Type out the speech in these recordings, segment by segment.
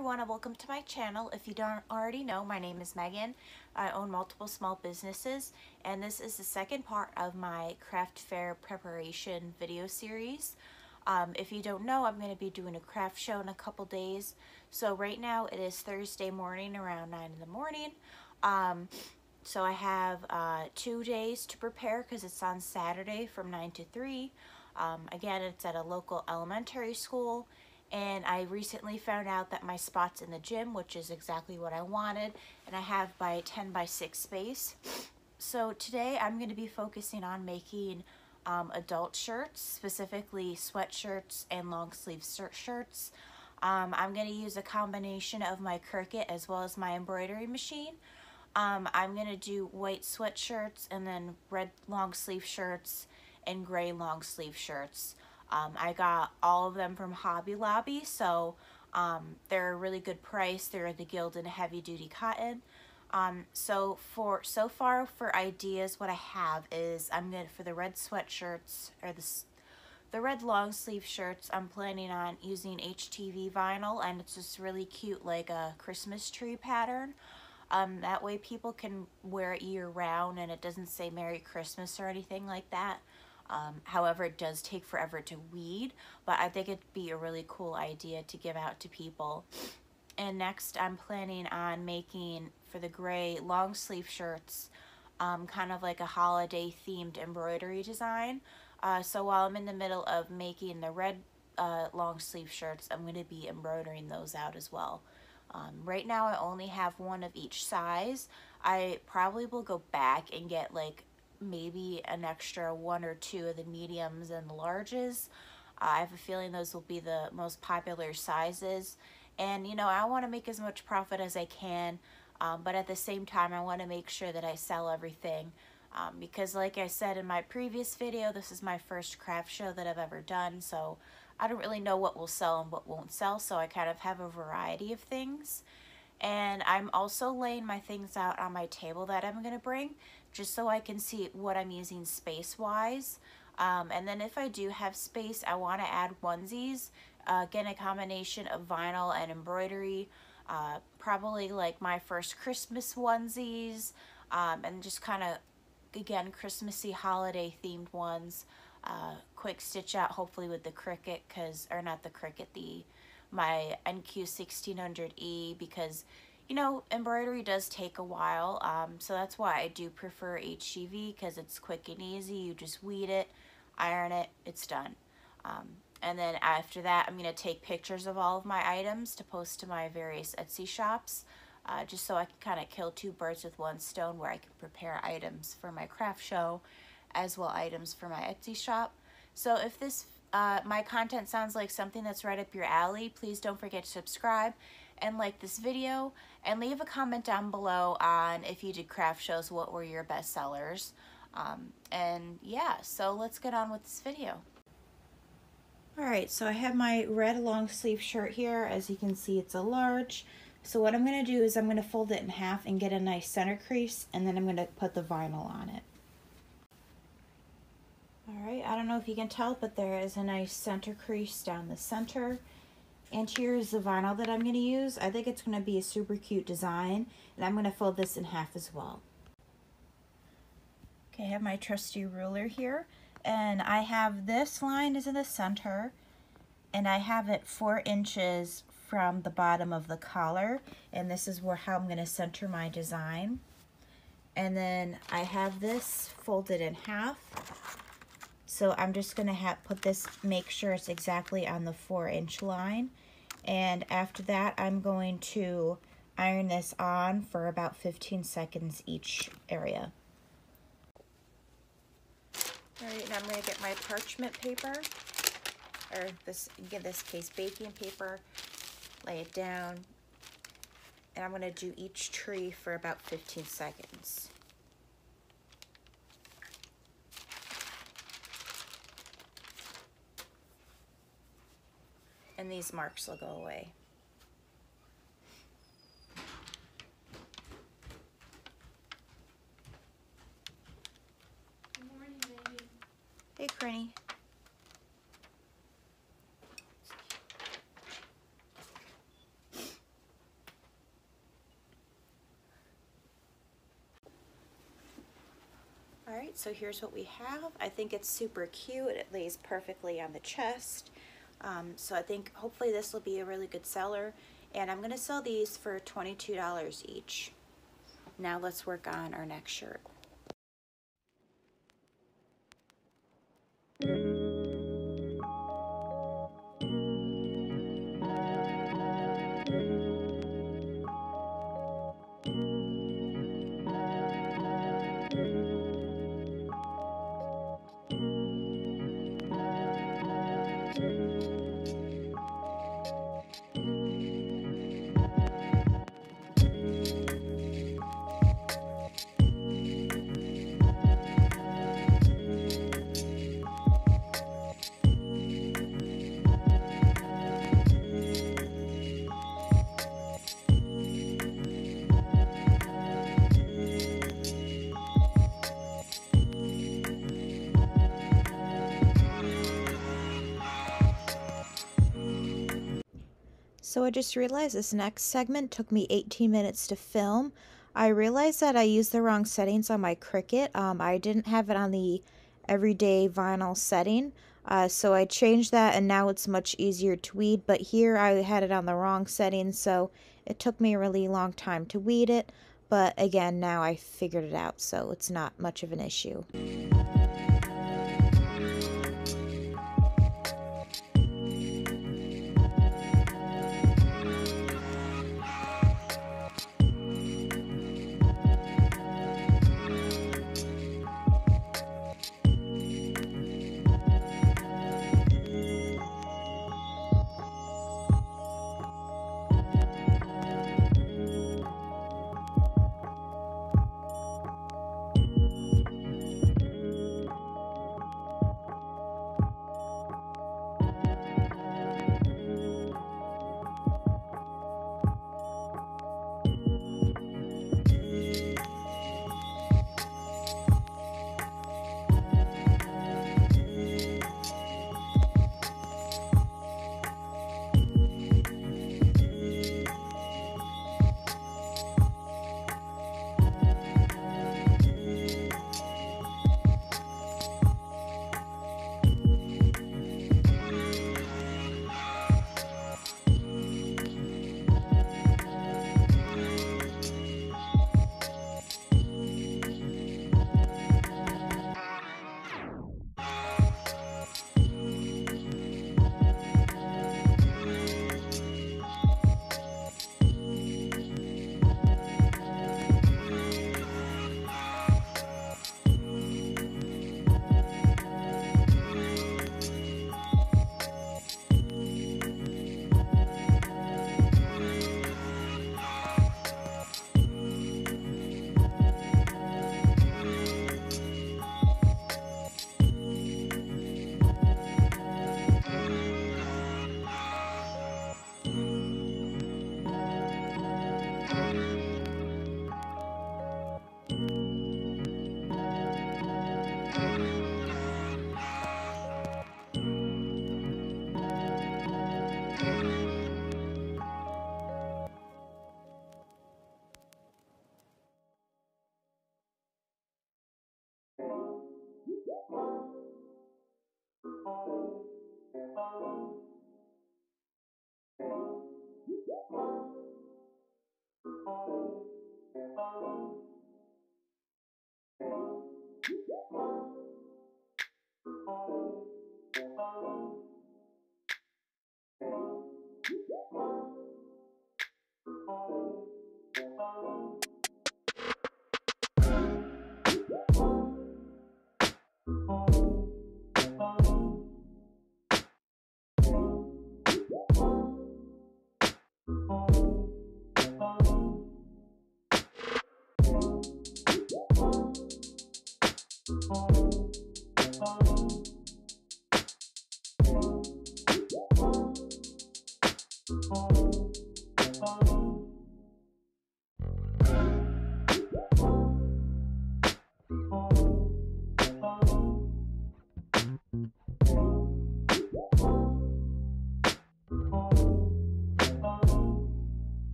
everyone, and welcome to my channel. If you don't already know, my name is Megan. I own multiple small businesses, and this is the second part of my craft fair preparation video series. If you don't know, I'm going to be doing a craft show in a couple days. So right now it is Thursday morning around 9 in the morning. So I have 2 days to prepare because it's on Saturday from 9 to 3. Again, it's at a local elementary school. And I recently found out that my spot's in the gym, which is exactly what I wanted, and I have by 10 by 6 space. So today I'm going to be focusing on making adult shirts, specifically sweatshirts and long sleeve shirts. I'm going to use a combination of my Cricut as well as my embroidery machine. I'm going to do white sweatshirts and then red long sleeve shirts and gray long sleeve shirts. I got all of them from Hobby Lobby, so they're a really good price. They're the Gildan heavy duty cotton. So far for ideas, what I have is I'm gonna, for the red sweatshirts or the red long sleeve shirts, I'm planning on using HTV vinyl, and it's just really cute, like a Christmas tree pattern. That way people can wear it year round and it doesn't say Merry Christmas or anything like that. However, it does take forever to weed, but I think it'd be a really cool idea to give out to people. And next, I'm planning on making, for the gray long sleeve shirts, kind of like a holiday themed embroidery design. So while I'm in the middle of making the red long sleeve shirts, I'm going to be embroidering those out as well. Right now, I only have one of each size. I probably will go back and get like maybe an extra 1 or 2 of the mediums and the larges. I have a feeling those will be the most popular sizes, and you know, I want to make as much profit as I can, but at the same time I want to make sure that I sell everything, because like I said in my previous video, this is my first craft show that I've ever done, so I don't really know what will sell and what won't sell, so I kind of have a variety of things. And I'm also laying my things out on my table that I'm going to bring, just so I can see what I'm using space-wise. And then if I do have space, I want to add onesies. Again, a combination of vinyl and embroidery. Probably like my first Christmas onesies. And just kind of, again, Christmassy holiday themed ones. Quick stitch out, hopefully with the Cricut, or not the Cricut, my NQ1600E, because you know, embroidery does take a while, so that's why I do prefer HGV, because it's quick and easy. You just weed it, iron it, it's done. And then after that, I'm going to take pictures of all of my items to post to my various Etsy shops, just so I can kind of kill 2 birds with 1 stone, where I can prepare items for my craft show as well items for my Etsy shop. So if this my content sounds like something that's right up your alley, please don't forget to subscribe and like this video, and leave a comment down below on if you did craft shows, what were your best sellers. And yeah, so let's get on with this video. Alright, so I have my red long sleeve shirt here. As you can see, it's a large. So what I'm going to do is I'm going to fold it in half and get a nice center crease, and then I'm going to put the vinyl on it. Alright, I don't know if you can tell, but there is a nice center crease down the center. And here's the vinyl that I'm going to use. I think it's going to be a super cute design, and I'm going to fold this in half as well. Okay, I have my trusty ruler here, and I have this line is in the center, and I have it 4 inches from the bottom of the collar, and this is how I'm going to center my design. And then I have this folded in half. So I'm just going to put this, make sure it's exactly on the 4-inch line. And after that, I'm going to iron this on for about 15 seconds each area. Alright, now I'm going to get my parchment paper, or in this case baking paper, lay it down, and I'm going to do each tree for about 15 seconds. And these marks will go away. Good morning, baby. Hey, Crinny. Alright, so here's what we have. I think it's super cute. It lays perfectly on the chest. So I think hopefully this will be a really good seller. And I'm going to sell these for $22 each. Now let's work on our next shirt. So I just realized this next segment took me 18 minutes to film. I realized that I used the wrong settings on my Cricut. I didn't have it on the everyday vinyl setting. So I changed that and now it's much easier to weed. But here I had it on the wrong setting, so it took me a really long time to weed it. But again, now I figured it out, so it's not much of an issue.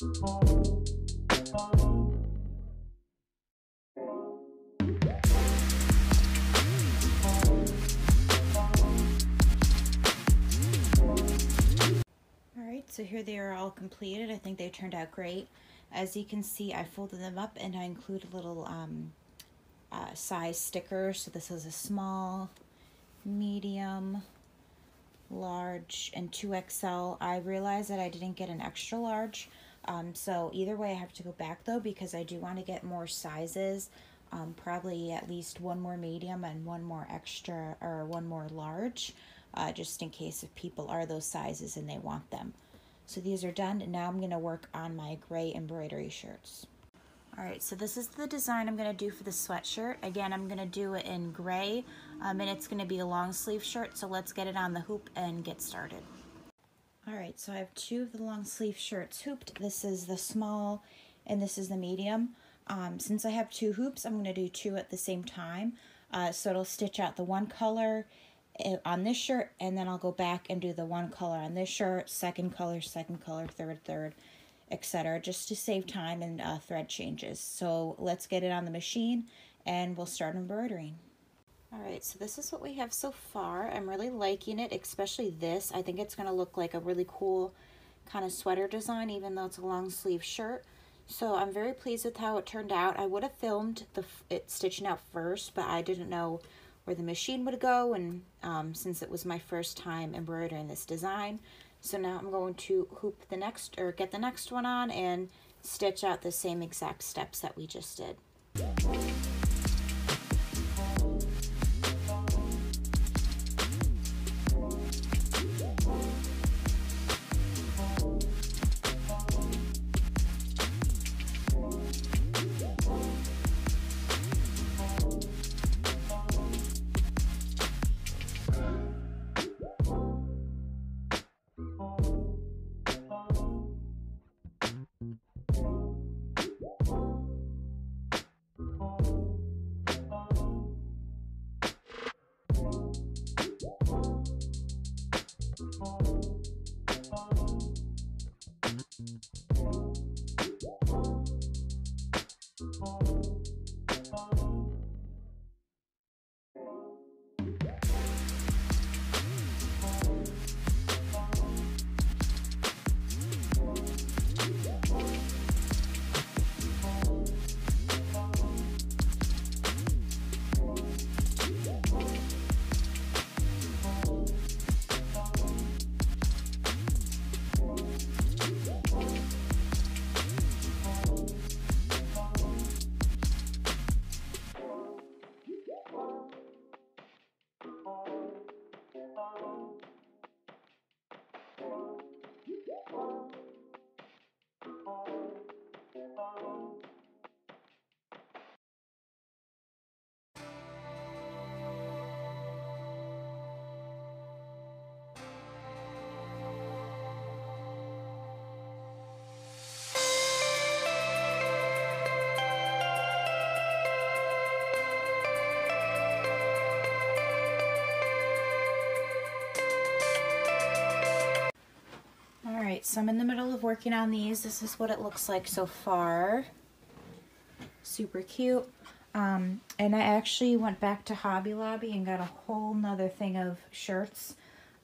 Alright, so here they are all completed. I think they turned out great. As you can see, I folded them up and I include a little size sticker. So this is a small, medium, large, and 2XL. I realized that I didn't get an extra large. So either way I have to go back though, because I do want to get more sizes. Probably at least one more medium and one more extra, or one more large, just in case if people are those sizes and they want them. So these are done, and now I'm going to work on my gray embroidery shirts. Alright, so this is the design I'm going to do for the sweatshirt. Again, I'm going to do it in gray, and it's going to be a long sleeve shirt, so let's get it on the hoop and get started. Alright, so I have two of the long sleeve shirts hooped. This is the small and this is the medium. Since I have two hoops, I'm going to do two at the same time. So it'll stitch out the one color on this shirt, and then I'll go back and do the one color on this shirt, second color, third, etc. just to save time and thread changes. So let's get it on the machine and we'll start embroidering. Alright, so this is what we have so far. I'm really liking it, especially this. I think it's going to look like a really cool kind of sweater design, even though it's a long sleeve shirt. So I'm very pleased with how it turned out. I would have filmed it stitching out first, but I didn't know where the machine would go, and since it was my first time embroidering this design. So now I'm going to hoop the next, or get the next one on and stitch out the same exact steps that we just did. Alright, so I'm in the middle of working on these. This is what it looks like so far. Super cute. And I actually went back to Hobby Lobby and got a whole nother thing of shirts.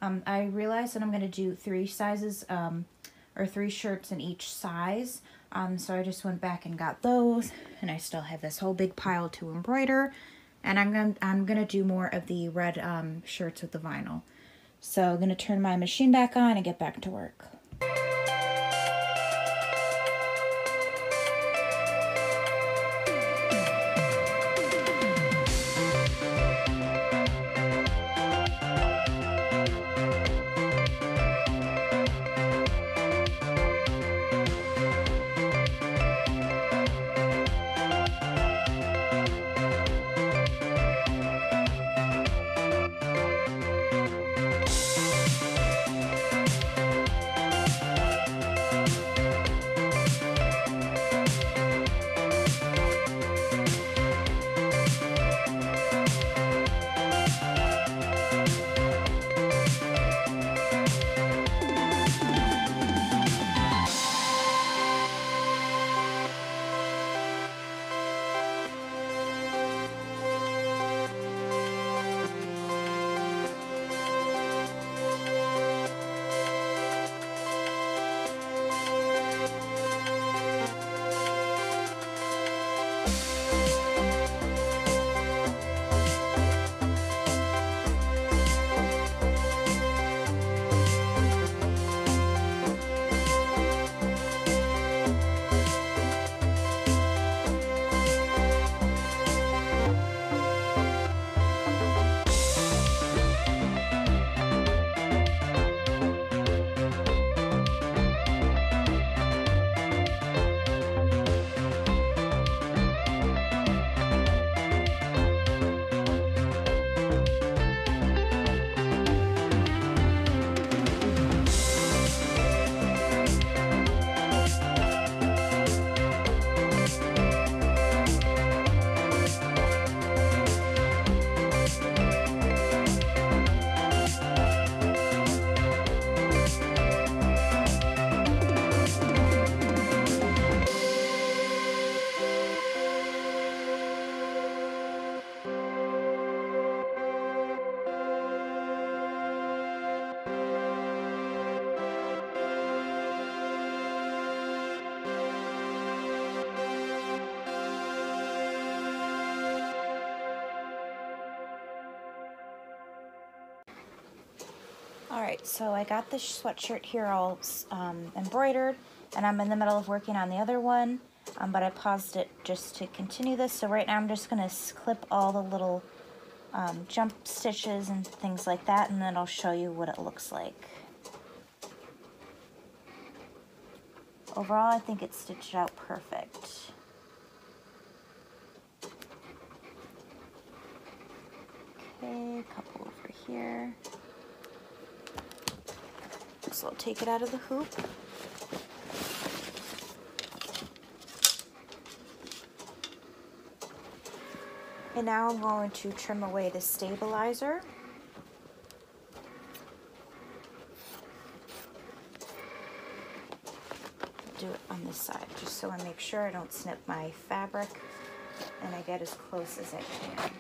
I realized that I'm going to do 3 sizes, or 3 shirts in each size. So I just went back and got those, and I still have this whole big pile to embroider. And I'm gonna do more of the red shirts with the vinyl. So I'm gonna turn my machine back on and get back to work. Alright, so I got this sweatshirt here all embroidered, and I'm in the middle of working on the other one, but I paused it just to continue this. So right now I'm just going to clip all the little jump stitches and things like that, and then I'll show you what it looks like. Overall, I think it's stitched out perfect. Okay, a couple over here. So I'll take it out of the hoop. And now I'm going to trim away the stabilizer. Do it on this side, just so I make sure I don't snip my fabric and I get as close as I can.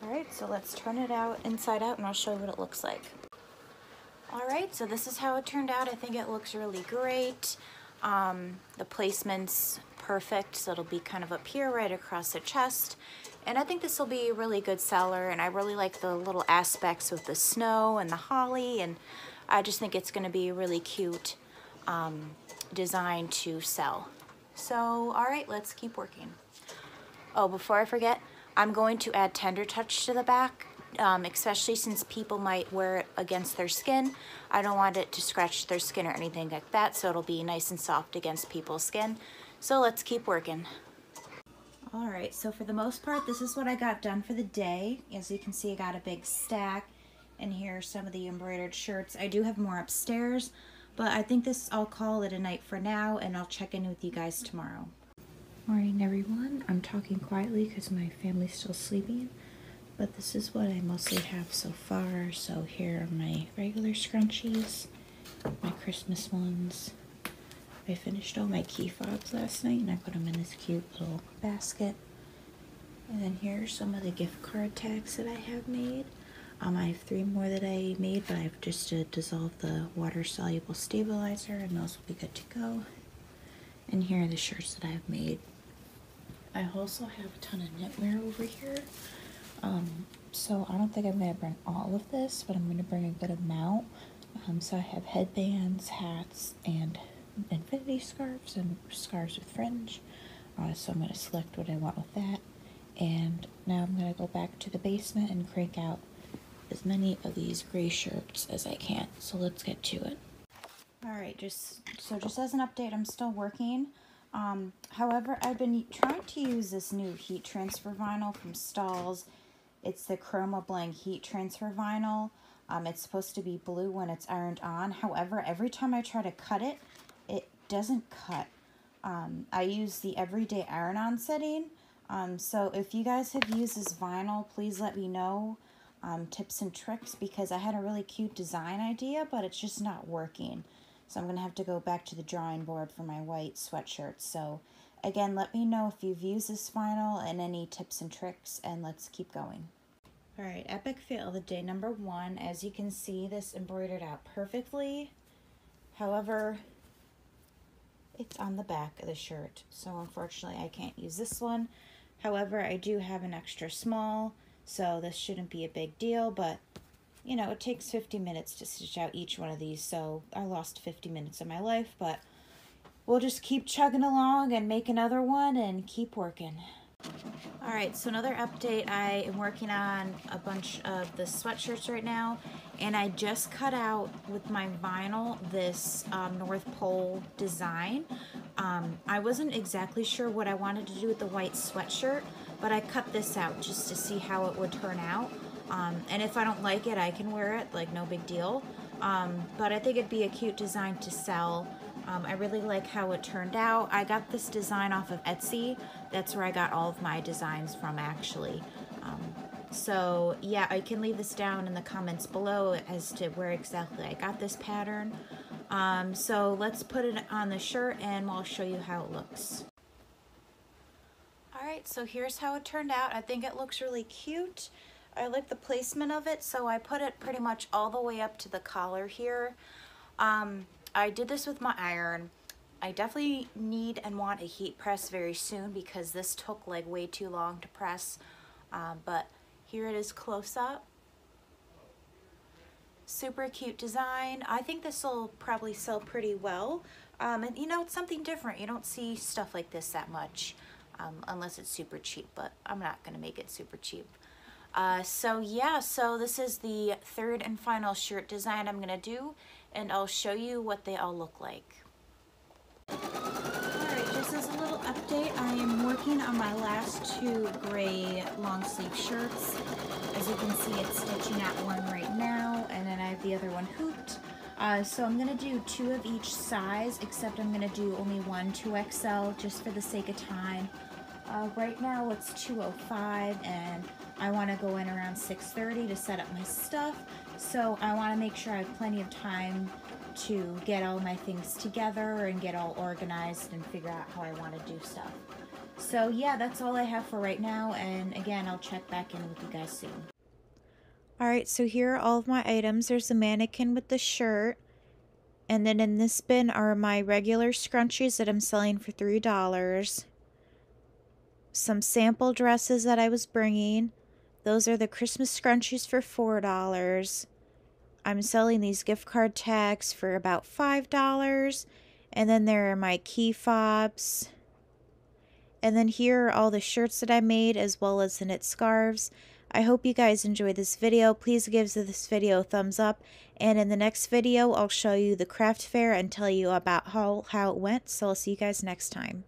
Alright, so let's turn it out inside out and I'll show you what it looks like. Alright, so this is how it turned out. I think it looks really great. The placement's perfect, so it'll be kind of up here right across the chest. And I think this will be a really good seller, and I really like the little aspects with the snow and the holly, and I just think it's going to be a really cute design to sell. So, alright, let's keep working. Oh, before I forget, I'm going to add Tender Touch to the back, especially since people might wear it against their skin. I don't want it to scratch their skin or anything like that, so it'll be nice and soft against people's skin. So let's keep working. Alright, so for the most part, this is what I got done for the day. As you can see, I got a big stack, and here are some of the embroidered shirts. I do have more upstairs, but I think I'll call it a night for now, and I'll check in with you guys tomorrow. Morning everyone, I'm talking quietly because my family's still sleeping, but this is what I mostly have so far. So here are my regular scrunchies, my Christmas ones. I finished all my key fobs last night and I put them in this cute little basket. And then here are some of the gift card tags that I have made. I have 3 more that I made, but I've just dissolved the water soluble stabilizer and those will be good to go. And here are the shirts that I've made. I also have a ton of knitwear over here. So I don't think I'm going to bring all of this, but I'm going to bring a good amount. So I have headbands, hats, and infinity scarves and scarves with fringe. So I'm going to select what I want with that. And now I'm going to go back to the basement and crank out as many of these gray shirts as I can. So let's get to it. Alright, just as an update, I'm still working. However, I've been trying to use this new heat transfer vinyl from Stalls. It's the Chroma Blank heat transfer vinyl. It's supposed to be blue when it's ironed on. However, every time I try to cut it, it doesn't cut. I use the everyday iron-on setting. So if you guys have used this vinyl, please let me know tips and tricks, because I had a really cute design idea, but it's just not working. So I'm going to have to go back to the drawing board for my white sweatshirts. So again, let me know if you've used this vinyl and any tips and tricks, and let's keep going. Alright, epic fail of the day number 1. As you can see, this embroidered out perfectly. However, it's on the back of the shirt, so unfortunately I can't use this one. However, I do have an extra small, so this shouldn't be a big deal, but you know, it takes 50 minutes to stitch out each one of these, so I lost 50 minutes of my life, but we'll just keep chugging along and make another one and keep working. Alright, so another update. I am working on a bunch of the sweatshirts right now, and I just cut out with my vinyl this North Pole design. I wasn't exactly sure what I wanted to do with the white sweatshirt, but I cut this out just to see how it would turn out. And if I don't like it, I can wear it, like no big deal. But I think it'd be a cute design to sell. I really like how it turned out. I got this design off of Etsy. That's where I got all of my designs from, actually. So yeah, I can leave this down in the comments below as to where exactly I got this pattern. So let's put it on the shirt and I'll show you how it looks. Alright, so here's how it turned out. I think it looks really cute. I like the placement of it, so I put it pretty much all the way up to the collar here. I did this with my iron. I definitely need and want a heat press very soon because this took like way too long to press. But here it is close up. Super cute design. I think this will probably sell pretty well. And you know, it's something different. You don't see stuff like this that much unless it's super cheap, but I'm not gonna make it super cheap. So yeah, so this is the third and final shirt design I'm gonna do, and I'll show you what they all look like. Alright, just as a little update, I am working on my last two gray long sleeve shirts. As you can see, it's stitching out one right now, and then I have the other one hooped. So I'm going to do two of each size, except I'm going to do only one 2XL just for the sake of time. Right now it's 2:05 and I want to go in around 6:30 to set up my stuff. So I want to make sure I have plenty of time to get all my things together and get all organized and figure out how I want to do stuff. So yeah, that's all I have for right now, and again, I'll check back in with you guys soon. Alright, so here are all of my items. There's the mannequin with the shirt, and then in this bin are my regular scrunchies that I'm selling for $3. Some sample dresses that I was bringing. Those are the Christmas scrunchies for $4. I'm selling these gift card tags for about $5. And then there are my key fobs. And then here are all the shirts that I made, as well as the knit scarves. I hope you guys enjoyed this video. Please give this video a thumbs up. And in the next video, I'll show you the craft fair and tell you about how it went. So I'll see you guys next time.